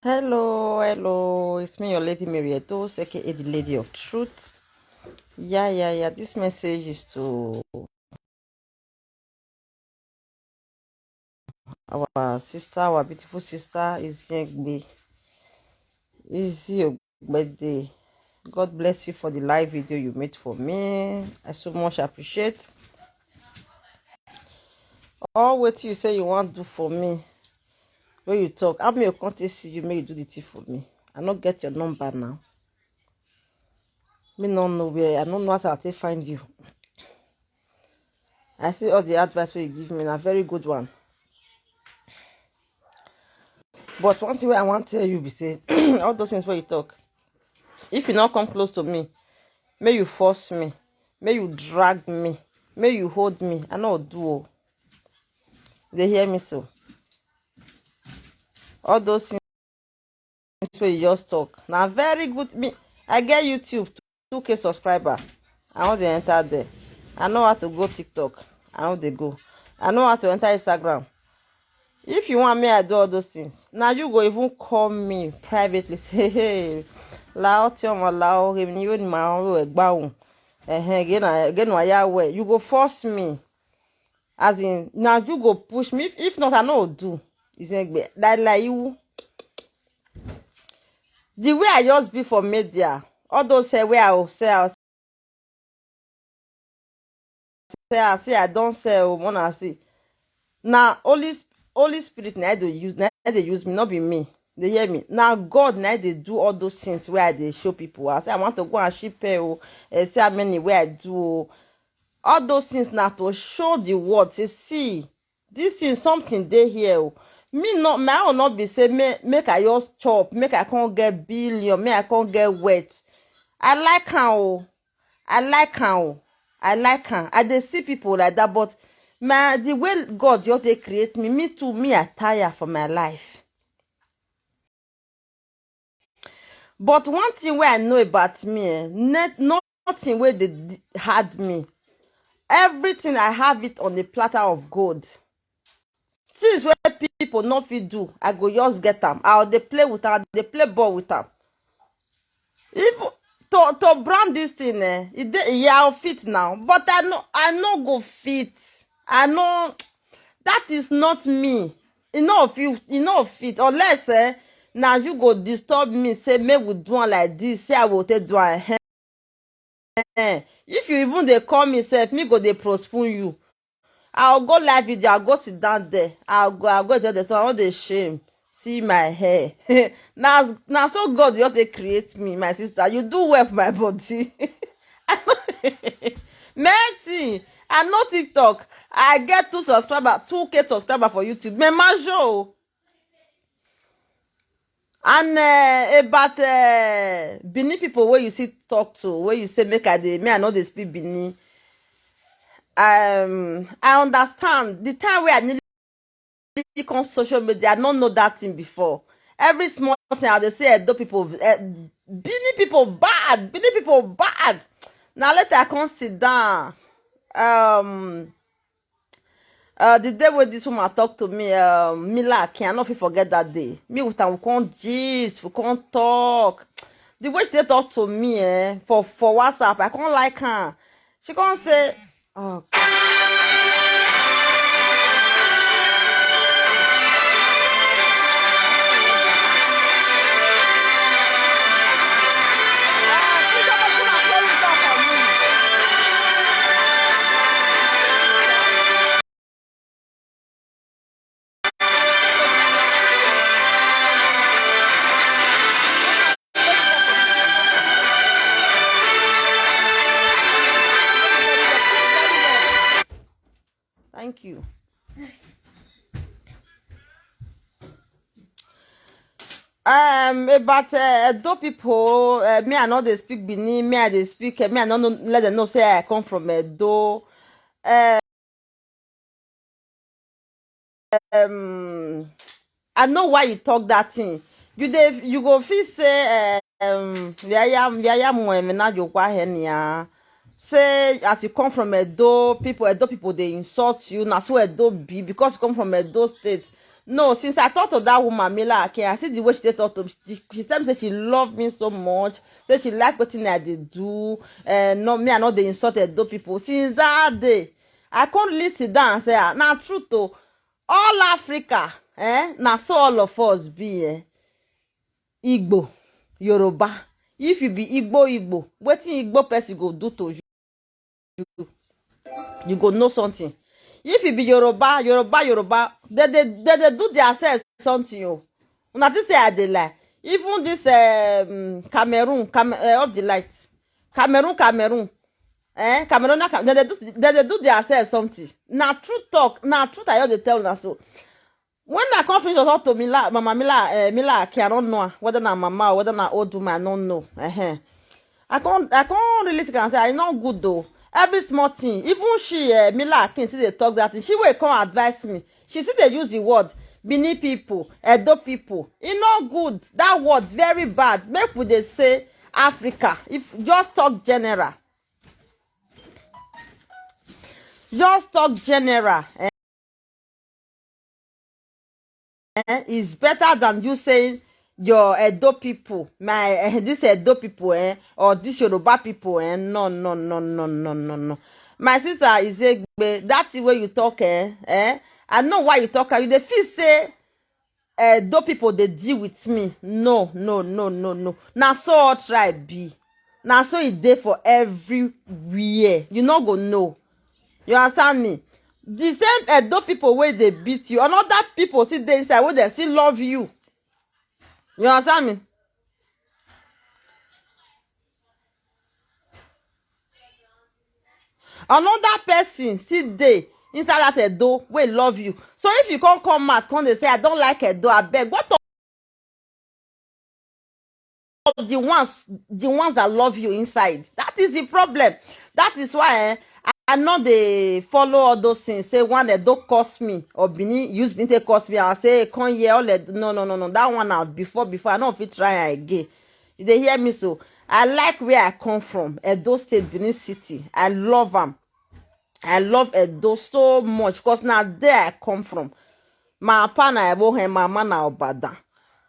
Hello, it's me, your lady Marieto, aka the Lady of Truth. Yeah. This message is to our sister, our beautiful sister, Izzy birthday. God bless you for the live video you made for me. I so much appreciate all what you say you want to do for me. When you talk, I'm your contest, see you, may you do the thing for me. I not get your number now. Me not know where, I don't know how to find you. I see all the advice you give me, a very good one. But one thing I want to tell you be say all those things where you talk. If you not come close to me, may you force me, may you drag me, may you hold me. I know do. They hear me so. All those things where you just talk. Now very good me. I get YouTube 2K subscriber. I want to enter there. I know how to go TikTok. I know they go. I know how to enter Instagram. If you want me, I do all those things. Now you go even call me privately. Say, hey, lao tioma lao, you in my own bound. Again, you go force me. As in, now you go push me. If not, I know do. Like you. The way I just be for media, all those say where I will say I don't say when I see. Now Holy Spirit na they use me, not be me. They hear me. Now God na they do all those things where they show people. I say I want to go and ship say how many where I do. All those things now to show the world. Say see, this is something they hear. Me not my own not be say make I just chop, make I can't get billion, make I can't get wet. I like how I like how I dey see people like that, but the way God just dey create me, me too, me I tire for my life. But one thing wey I know about me, nothing wey dey hard me. Everything I have it on a platter of gold. Things wey people no fit do, I go just get am. I dey play with am, dey play ball with am. If to brand this thing, I fit now, but I no go fit. I know that is not me. You know fit unless now you go disturb me, say make we do am like this, say I will take do am. If you even dey call me sef, me go dey postpone you. I'll go live video, I'll go sit down there, I'll go tell the story. I no dey shame. See my hair. Now so God just dey create me, my sister. You do well for my body. Mercy, I know TikTok. I get 2K subscriber for YouTube. Me majo. And about Benin people where you see talk to, where you say make I know they speak Benin. I understand the time where I nearly come social media, I don't know that thing before. Every small thing I dey say Benin people bad. Now later I come sit down. The day when this woman talk to me, Mila, I cannot forget that day. Me with her, we can't gist, we can't talk. The way she talk to me, for WhatsApp, I can't like her. She can't say, oh. Thank you. But Edo people, me I know they speak Benin, me I they speak, me I no let them know say I come from Edo. I know why you talk that thing. You go feel say say as you come from Edo people they insult you. Now so Edo be because you come from Edo state. No, since I talked to that woman, Mila Ake, I see the way she talk to me. She tell me say she love me so much. Say she like wetin I dey do. No, me I no dey insult Edo people. Since that day, I can't really sit down and say, na truth o. All Africa, na so all of us be, Igbo, Yoruba. If you be Igbo, wetin Igbo person go do to you, you go know something. If you be Yoruba, they do themselves something. Una think say I dey lie. Even this Cameroon, off the light. Cameroon, they do themselves something. Na true talk, na truth I just dey tell una so. When I come finish talk to Mama Mila Ake, I don't know whether na mama or whether na old woman, I don't know. I can't really think and say I not good though. Every small thing, even she Mila Ake see they talk that thing. She will come advise me. She see they use the word Bini people, Edo people. It not good. That word very bad. Make we they say Africa. If just talk general. Just talk general. Is better than you saying your Edo people, my this Edo people, or this Yoruba people, No. My sister is that's the way you talk, I know why you talk. You dey feel say Edo people they deal with me. No. Now so all tribe be. Now so it dey for everywhere. You not go know. You understand me? The same Edo people where they beat you, another people sit there inside where they still love you. You understand me? Another person sit there inside that Edo wey love you. So if you can't come out, come they say I don't like Edo, I beg. What of the ones that love you inside? That is the problem. That is why I know they follow all those things. Say one Edo cost me or Bini use Bini take cost me. I say come here all no. That one out before I know if it try again. They hear me so. I like where I come from, Edo State, Benin City. I love them. I love Edo so much because now there I come from. My papa na Ebohe, my mama na Obada.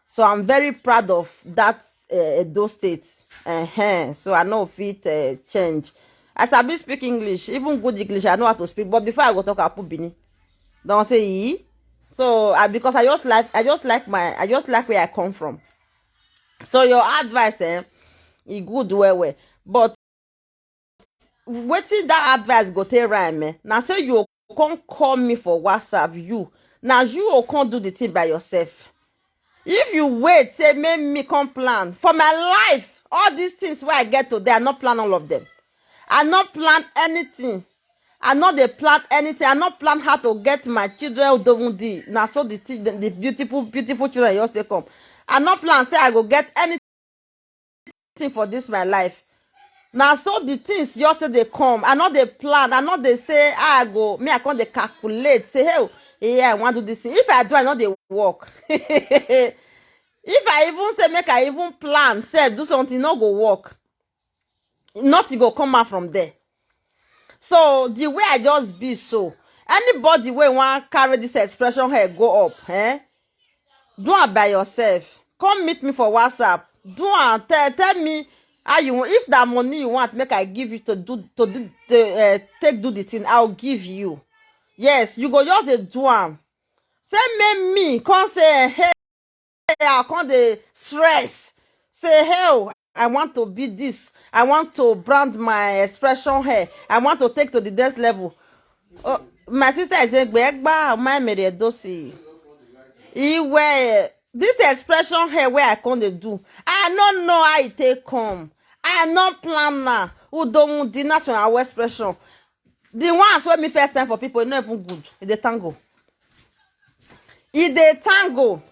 So I'm very proud of that Edo State. So I know if it change. As I be speak English, even good English, I know how to speak. But before I go talk, I put Bini. Don't say ye. So because I just like where I come from. So your advice, it good well. But wetin that advice go take rhyme? Now say you can't call me for WhatsApp. Now you can't do the thing by yourself. If you wait, say make me come plan for my life. All these things where I get today, I not plan all of them. I not plan anything. I not dey plan anything. I not plan how to get my children Odomundi. Now so the beautiful children just they come. I not plan say I go get anything for this my life. Now so the things just they come. I not dey plan. I not dey say I go. Me I can't dey calculate. Say hey, I want to do this thing. If I do, I not dey work. If I even say make I even plan, say do something, not go work. Nothing go come out from there. So the way I just be so. Anybody wey want carry this expression here go up, do it by yourself. Come meet me for WhatsApp. Do it. Tell me how you want. If that money you want, make I give you take do the thing. I'll give you. Yes, you go just dey do am. Say make me come say hey, I can't dey stress. Say hey, I want to be this. I want to brand my expression here. I want to take to the next level. Oh, my sister is saying, my dosi. This expression here where I can't do. I don't know how it take come. I not plan now. Who don't do not from our expression. The ones where me first time for people, it's not even good. It's a tango. It's a tango.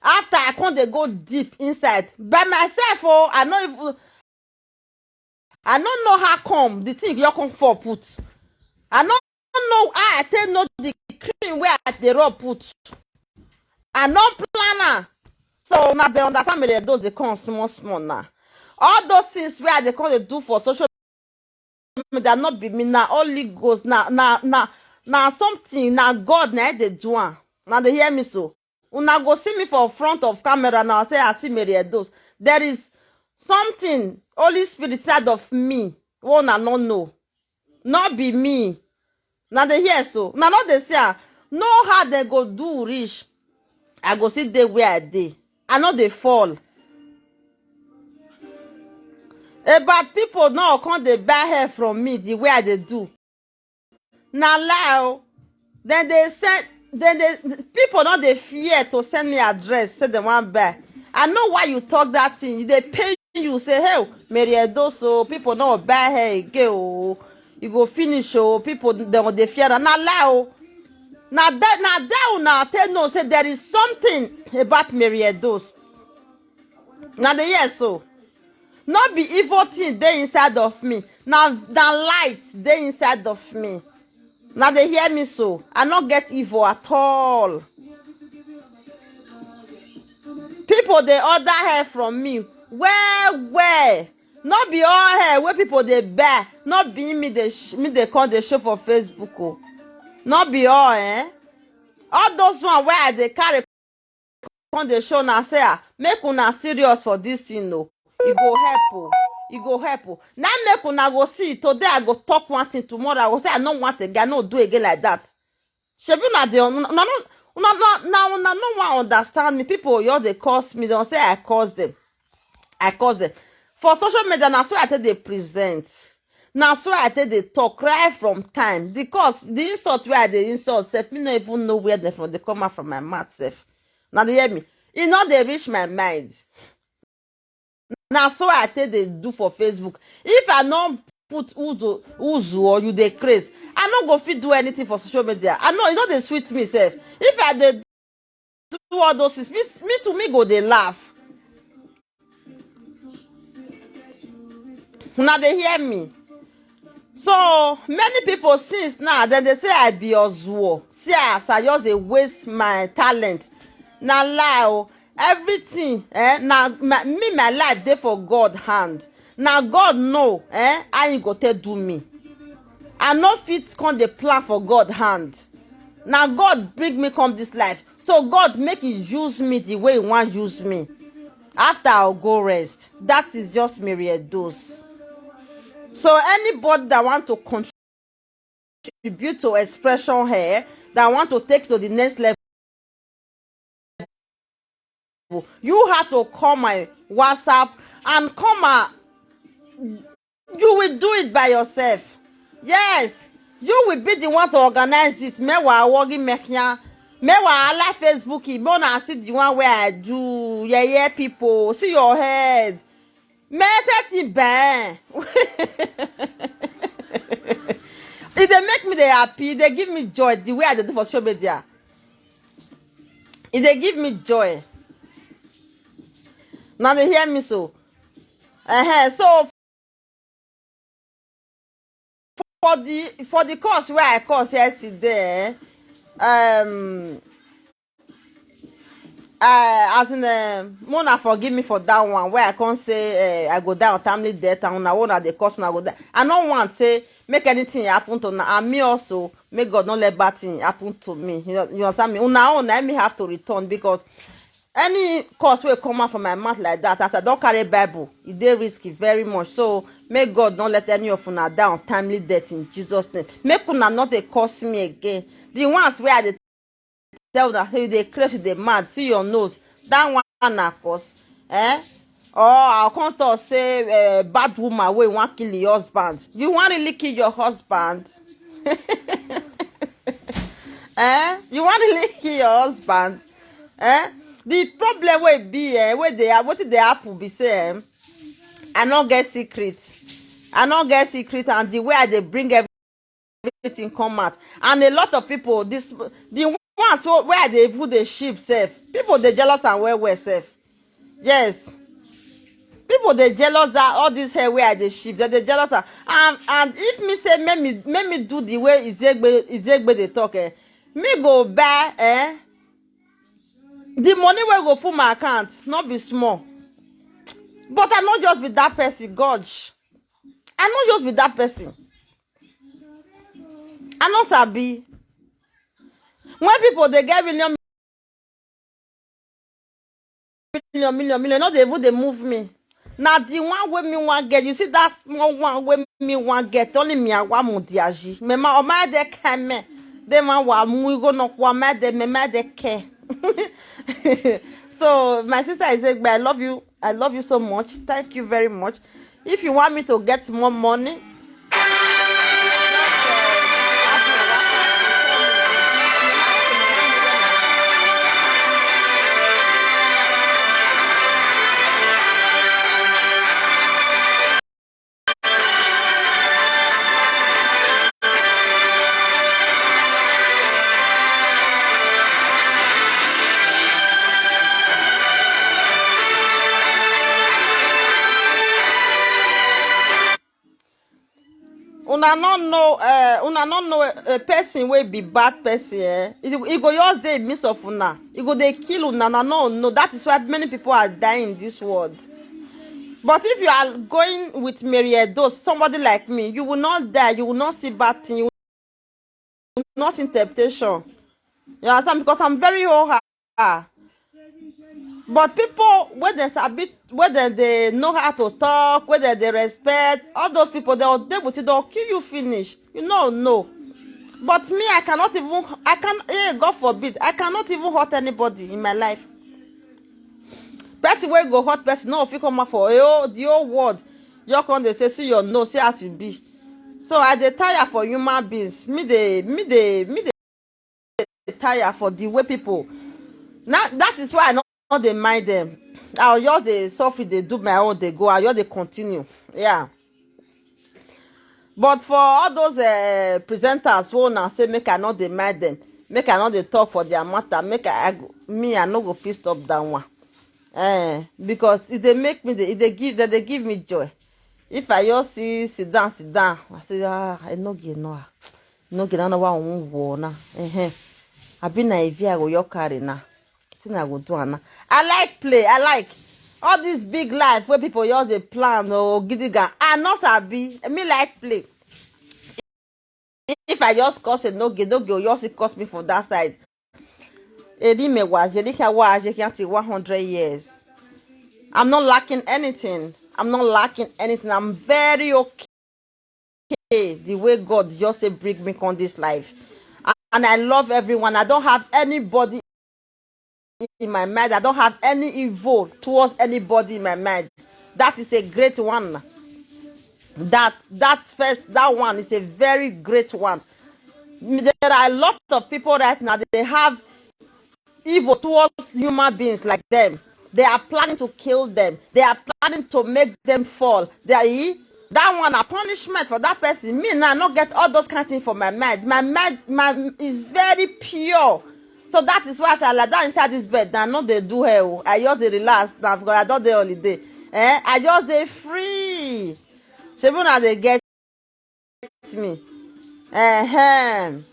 After I can't go deep inside by myself. Oh, I don't know how come the thing you come for put. I don't know how I tell no the cream where I the raw put. I not planner. So now they understand me those they come small now. All those things where they come they do for social media not be me now. Only goes now something now God now they do. Now they hear me so. Una go see me for front of camera now, say I see Mary Edos. There is something, Holy Spirit side of me, una no know. Not be me. Now they hear so. Now not they say, know how they go do reach. I go see they where I dey. I know they fall. But people now come they buy hair from me the way I they do. Now lie. Then they said, then they people not they fear to send me address, say they want buy. I know why you talk that thing. They pay you, say, hey, Mary Edo, so people not buy hair again. Oh, you go finish. Oh, people they fear. Now lie. Now that tell no say there is something about Mary Edos. Now they hear so. Not be evil thing they inside of me. Now light they inside of me. Now they hear me so. I not get evil at all. People they order hair from me. Where? Not be all hair where people they buy. Not be me they call the show for Facebook. Oh. Not be all, eh? All those one where they carry on the show now say, make una serious for this thing, no. It go help, oh. It go help, oh. Now make una go see. Today I go talk one thing. Tomorrow I go say I don't want again. No do again like that. Shebi na dey now no one understand me. People you they curse me. They don't say I curse them. For social media, na so I tell they present. Now so I tell they talk right from time. Because the insult where they insult self, me no even know where they come out from my mouth self. Now they hear me. It not they reach my mind. Now so I tell they do for Facebook. If I don't put uzu or you dey craze, I no go fit do anything for social media. I know, you know they sweet me self. If I dey do all those things, me go dey laugh. Now they hear me. So many people since now then they say I be Ozuo. See as I just dey waste my talent. Now lie, everything now my life dey for God hand. Now God know how you go take do me. I no fit come the plan for God hand. Now God bring me come this life. So God make He use me the way He want use me. After I'll go rest. That is just Mary Edos. So anybody that want to contribute to expression here, that want to take to the next level, you have to call my WhatsApp and come you will do it by yourself. Yes, you will be the one to organize it. Mewa working meknya. Mewa ala Facebook. Mona see the one where I do. Yeah, people. See your head. Message ben. If they make me they happy, they give me joy. The way I do for social media. If they give me joy. Now they hear me so. So for the course where I course yesterday, as in Mona forgive me for that one where I can't say I go down timely death and una one at the course I go down. I don't want say make anything happen to una and me also make God not let bad thing happen to me. You understand me? Una own let me have to return because any course will come out from my mouth like that as I don't carry Bible, it dey risky very much. So may God don't let any of una die on timely death in Jesus' name. Make una not dey curse me again. The ones where I tell that hey they crazy, they mad, see your nose. That one na cause. Or I'll come to say bad woman wey want kill your husband. You want really kill your husband? You want really kill your husband? The problem will be where they are, what they happen be say I not get secret. And the way they bring everything come out. And a lot of people, the ones where they put the sheep safe, people they jealous and well safe. Yes. People they jealous that all this hair where the sheep, that they jealous of. And if me say make me do the way Izegbe they talk, me go buy the money will go for my account, not be small. But I not just be that person, gosh. I not just be that person. I not sabi. When people they get million million. No, they even they move me. Now the one where me want get, you see that small one where me want get, only me I want mudiaji. Me ma o ma de keme. They man wa mu go no kwa ma de me ma de ke. So my sister is saying, I love you. I love you so much. Thank you very much. If you want me to get more money, una no know a person wey be bad person e go just dey midst of una e go dey kill una no. That is why many people are dying in this world. But if you are going with Mary Edo, somebody like me, you will not die, you will not see bad thing, you will not see temptation. You understand? Because I'm very whole. But people whether they know how to talk, whether they respect, all those people, they'll kill you finish. No. But me, God forbid, I cannot even hurt anybody in my life. Person wey go hurt person, no, if you come out for the whole world, you come they say, see your nose, see as you be. So I dey tire for human beings. Me dey tire for the way people. Now that is why I no dey mind them. I'll just dey suffer, they do my own, they go, I just dey continue. Yeah. But for all those presenters who now say make I not dey mind them, make I not dey talk for their matter, I no go fit stop that one. Because if they make me, they give me joy. If I just see sit down, I say I no get no one war na. I been na if I go your carry na. Thing I go do na. I like play. I like all this big life where people just dey plan or gidigan. I not sabi. Me like play. If I just cause a no get just cost me for that side. Edi waje 100 years. I'm not lacking anything. I'm very okay the way God just say bring me on this life. And I love everyone. I don't have anybody in my mind. I don't have any evil towards anybody in my mind. That is a great one. That one is a very great one. There are a lot of people right now, they have evil towards human beings like them. They are planning to kill them. They are planning to make them fall. That one a punishment for that person. Me now not get all those kind of things for my mind. My mind is very pure. So that is why I say I lie down inside this bed. Now not they do hell. I just dey relax now because I don't dey holiday. I just dey free. So now they get me. And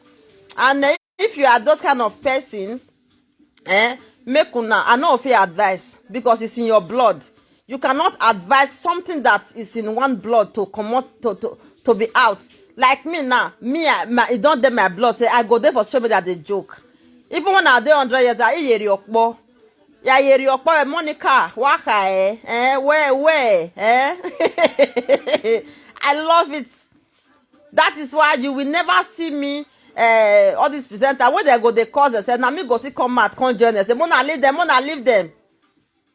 if you are those kind of person, make una, I know if you advise because it's in your blood. You cannot advise something that is in one blood to come out to be out. Like me now, it don't dey my blood. Say I go there for show me that they joke. Even when I dey 100 years, I yeri okpo. Ya yeri okpo Monica, waka where I love it. That is why you will never see me all these presenters when they go they cause they say na me go see come out come join them say mona leave them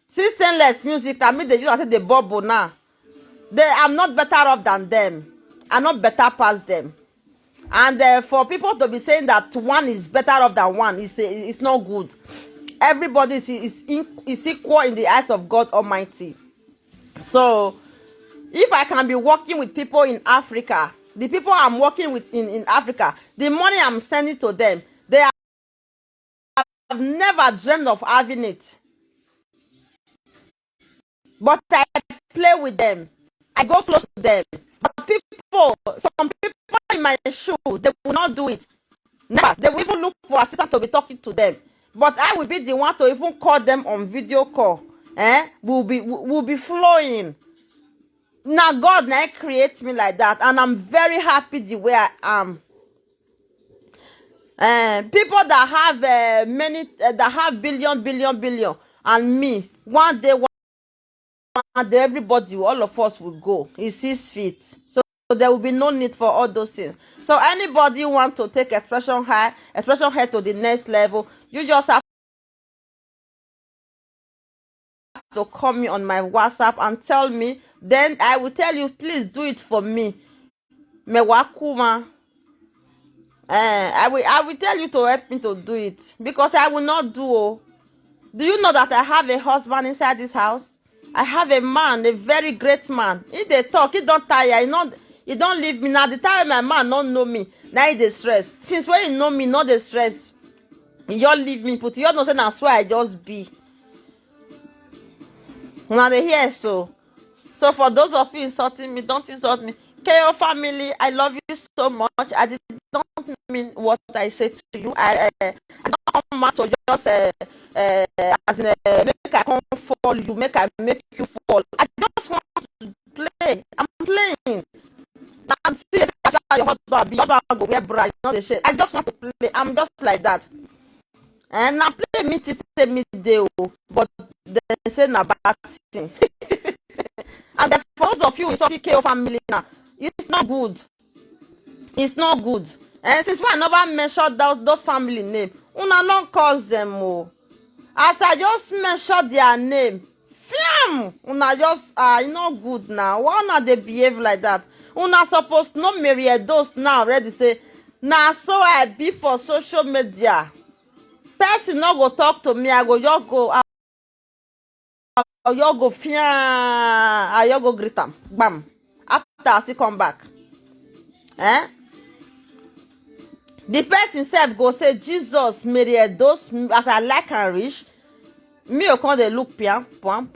see stainless music na me they use as the bubble now. I'm not better off than them. I'm not better past them. And for people to be saying that one is better off than one, it's not good. Everybody is equal in the eyes of God Almighty. So if I can be working with people in Africa, the people I'm working with in Africa, the money I'm sending to them, they have never dreamed of having it. But I play with them. I go close to them. But some people in my shoe, they will not do it. Never. They will even look for assistant to be talking to them. But I will be the one to even call them on video call. Will be flowing. Now God now creates me like that, and I'm very happy the way I am. People that have that have billion, and me, one day everybody, all of us will go. It's 6 feet. So there will be no need for all those things. So anybody want to take expression hair to the next level, you just have to call me on my WhatsApp and tell me. Then I will tell you, please do it for me. Mewakuma. I will tell you to help me to do it, because I will not do. Do you know that I have a husband inside this house? I have a man, a very great man. If they talk, he don't tire. He don't leave me. Now the time my man don't know me, now he dey stress. Since when you know me, not the stress. You just leave me put. You don't say that's why I just be. Now they hear so. So for those of you insulting me, don't insult me. KO family, I love you so much. I don't mean what I say to you. I don't come out to just as in make I come fall you, make you fall. I just want to play. I'm playing. And see your husband, your husband go wear bra, not the shit. I just want to play. I'm just like that. And I play me to say me day, but they say na bad thing. And the first of you insulting KO family now, it's not good. It's not good. And since I never mentioned those family name, una not cause them more. As I just mentioned their name, fiam, una just it's not good now. Why not they behave like that? Una supposed to not marry those now already say, nah, so I be for social media. Person not go talk to me, I go just go. You go fiam, you go greet them, bam. After I see come back, the person self go say Jesus marry those as I like and rich. Me o come dey look piam, pom.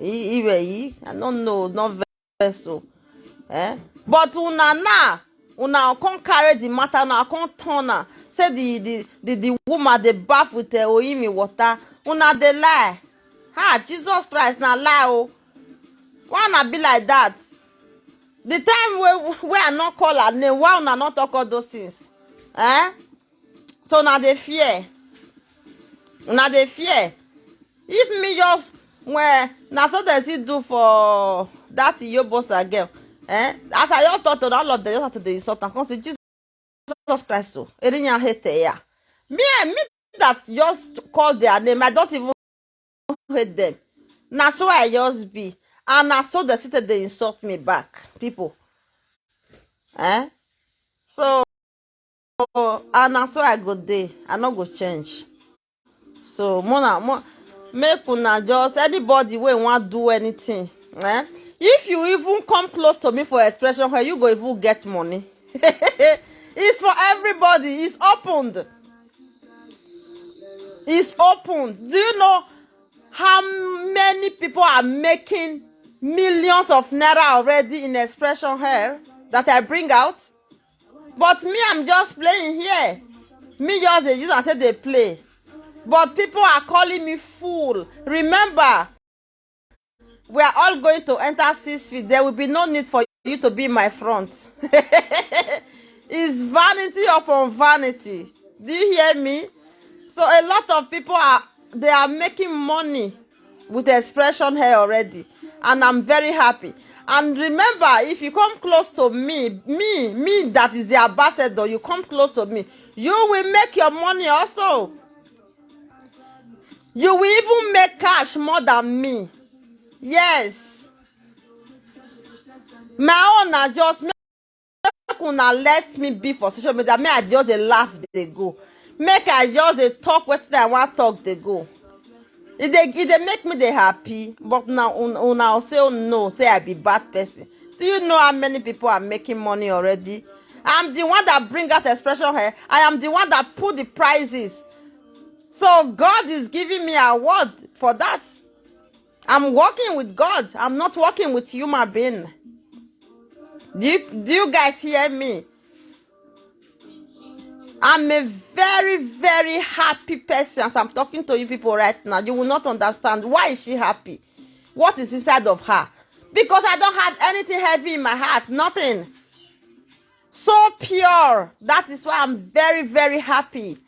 I don't know, not very so. But una can't carry the matter, una can't turn her. Say the woman they bath with the oimi water. Una they lie. Jesus Christ na lie oh. Why not be like that? The time where I not call her name, why una not talk all those things? So now they fear. Una dey fear. If me just na so they see do for that Yobosa girl. As I just thought to all of them, just have to dey insult and come say Jesus Christ so. Erinya hate ya. Me that just call their name, I don't even hate them. Na so I just be. And na so they sit they insult me back. People. So and na so I go dey. I no go change. So make una just anybody wey want do anything. If you even come close to me for expression where you go even get money. It's for everybody. It's opened. It's open. Do you know how many people are making millions of naira already in expression hair that I bring out? But me, I'm just playing here. Me just they use and say they play. But people are calling me fool. Remember, we are all going to enter 6 feet. There will be no need for you to be in my front. It's vanity upon vanity. Do you hear me? So a lot of people are making money with expression hair already. And I'm very happy. And remember, if you come close to me that is the ambassador, you come close to me, you will make your money also. You will even make cash more than me. Yes. My own are just make una let me be for social media. Make I just dey laugh they go. Make I just dey talk wetin I want talk they go. If they make me they happy, but now una say oh no, say I be bad person. Do you know how many people are making money already? I'm the one that bring out expression here. I am the one that put the prices. So God is giving me an award for that. I'm working with God. I'm not working with human being. Do you guys hear me? I'm a very, very happy person as I'm talking to you people right now. You will not understand. Why is she happy? What is inside of her? Because I don't have anything heavy in my heart. Nothing. So pure. That is why I'm very, very happy.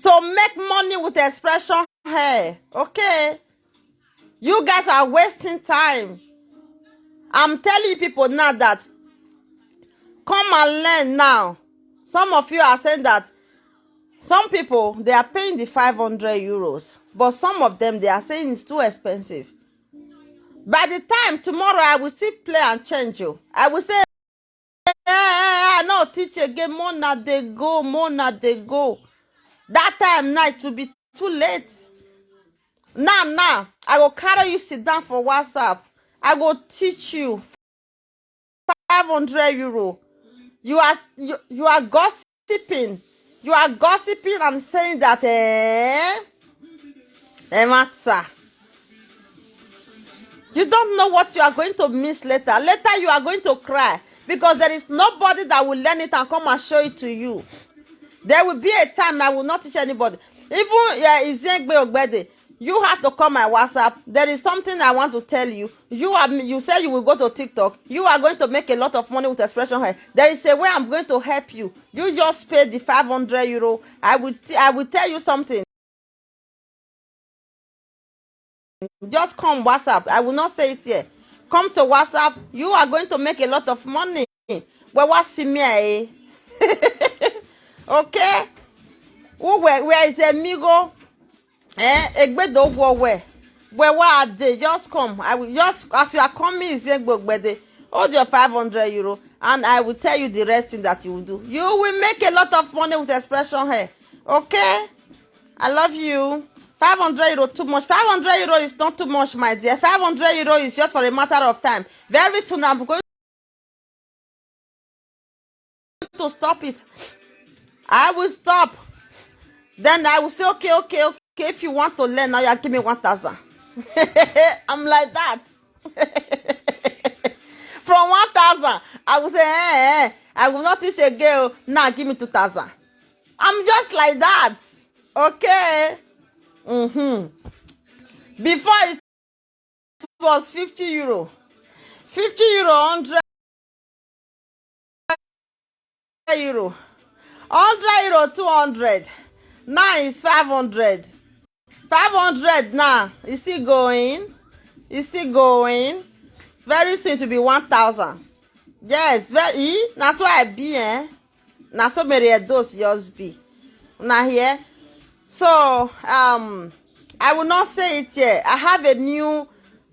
So make money with expression hair, okay? You guys are wasting time. I'm telling you people now that come and learn now. Some of you are saying that some people, they are paying the 500 euros. But some of them, they are saying it's too expensive. By the time tomorrow, I will still play and change you. I will say, I no teach again. Mona they go, Mona they go. That time now it will be too late. Now, I will carry you sit down for WhatsApp. I will teach you 500 euro. You are gossiping. You are gossiping and saying that matter. You don't know what you are going to miss later. Later you are going to cry because there is nobody that will learn it and come and show it to you. There will be a time I will not teach anybody. Even Izengbe Ogbede, you have to call my WhatsApp. There is something I want to tell you. You say you will go to TikTok. You are going to make a lot of money with expression hair. There is a way I'm going to help you. You just pay the 500 euro. I will tell you something. Just come WhatsApp. I will not say it here. Come to WhatsApp. You are going to make a lot of money. Well, what's me? Okay? Where is Amigo? Egbedo go where? Where are they? Just come. I will just as you are coming, is hold your 500 euro, and I will tell you the rest thing that you will do. You will make a lot of money with expression hair. Okay? I love you. 500 euro too much. 500 euro is not too much, my dear. 500 euro is just for a matter of time. Very soon I'm going to stop it. I will stop. Then I will say, okay. If you want to learn, now you give me 1,000. I'm like that. From 1,000, I will say, I will not teach a girl. Now give me 2,000. I'm just like that. Okay. Before it was 50 euro. 50 euro, 100 euro. 100 euro, 200. Now it's 500. 500 now. Is still going? Is still going? Very soon to be 1,000. Yes, very. That's why I be, That's so many those yours be. Now here. So, I will not say it here. I have a new,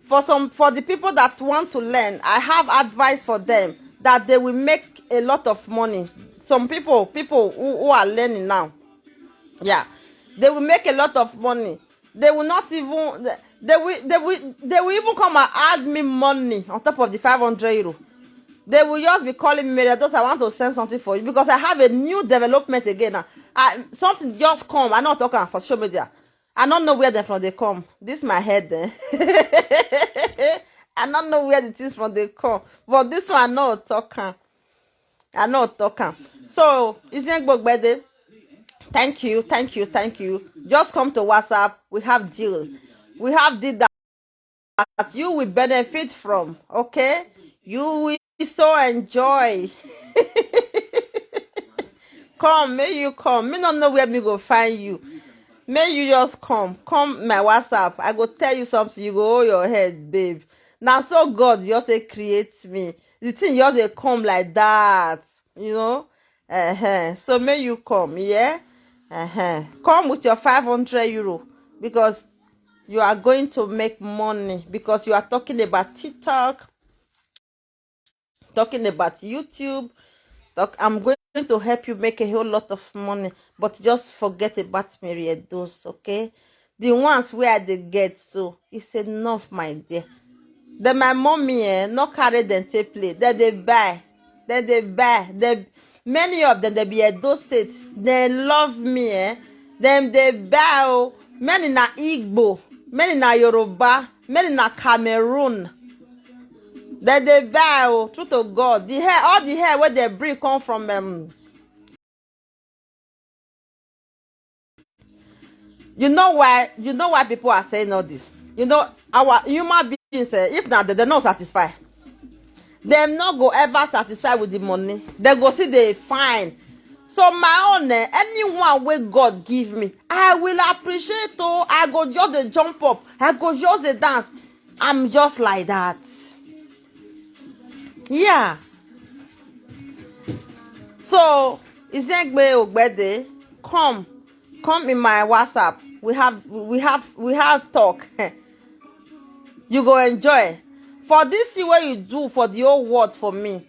for the people that want to learn, I have advice for them that they will make a lot of money. Some people who are learning now, yeah, they will make a lot of money. They will not even, they will even come and add me money on top of the 500 euro. They will just be calling me, those I want to send something for you because I have a new development again now. Something just come. I'm not talking for social media. I don't know where they come. This is my head then. I don't know where the things from they come. But this one I'm not talking. I'm not talking. So, Izengbe Ogbede, thank you. Just come to WhatsApp. We have deal. We have deal that you will benefit from. Okay? You will so enjoy. Come, may you come. Me don't know where me go find you. May you just come. Come my WhatsApp. I go tell you something. You go hold your head, babe. Now so God just creates me. The thing just come like that. You know? So may you come, yeah? Come with your 500 euro because you are going to make money because you are talking about TikTok, talking about YouTube. I'm going to help you make a whole lot of money, but just forget about Meriados, okay? The ones where they get, so it's enough, my dear. Then my mommy, not carry them to play. Then they buy. Many of them, they be at those states. They love me, Them they buy. Many na Igbo, many na Yoruba, many na Cameroon. That they buy, true to God. The hair, all the hair where they bring come from You know why people are saying all this? You know, our human beings, if not, they're not satisfied. Them not go ever satisfied with the money. They go see they fine. So my own, anyone where God give me, I will appreciate. Oh, I go just the jump up, I go just the dance. I'm just like that. Yeah. So Izengbe Ogbede, come in my WhatsApp. We have talk. You go enjoy. For this thing what you do for the whole world for me,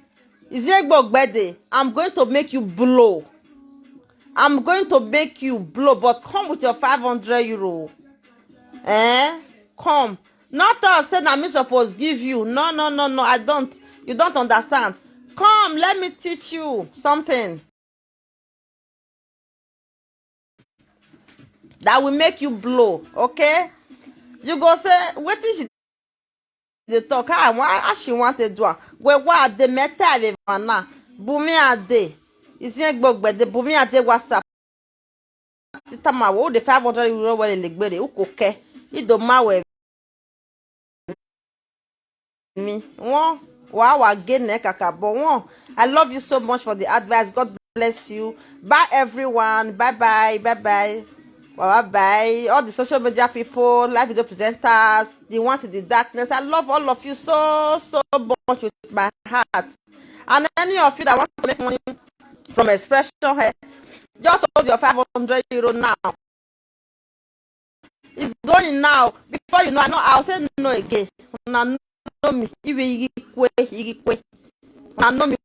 Izengbe Ogbede, I'm going to make you blow. I'm going to make you blow, but come with your 500 euro. Come. Not us say na me suppose give you. No, I don't. You don't understand. Come, let me teach you something that will make you blow, okay? You go say, wetin she dey talk? How she want to do am? Wa de meta ave na. Bumi ade. Isin Ogbede Bumi ade WhatsApp. Tama wo de 500 euro wele legbere ukoke. Ido mawe me. One wow again kakabo one. I love you so much for the advice. God bless you. Bye everyone. Bye bye. Bye. All the social media people, live video presenters, the ones in the darkness. I love all of you so much with my heart. And any of you that want to make money from expression here, just hold your 500 euro now. It's going now. Before you know, I'll say no again. Now know me. If you know me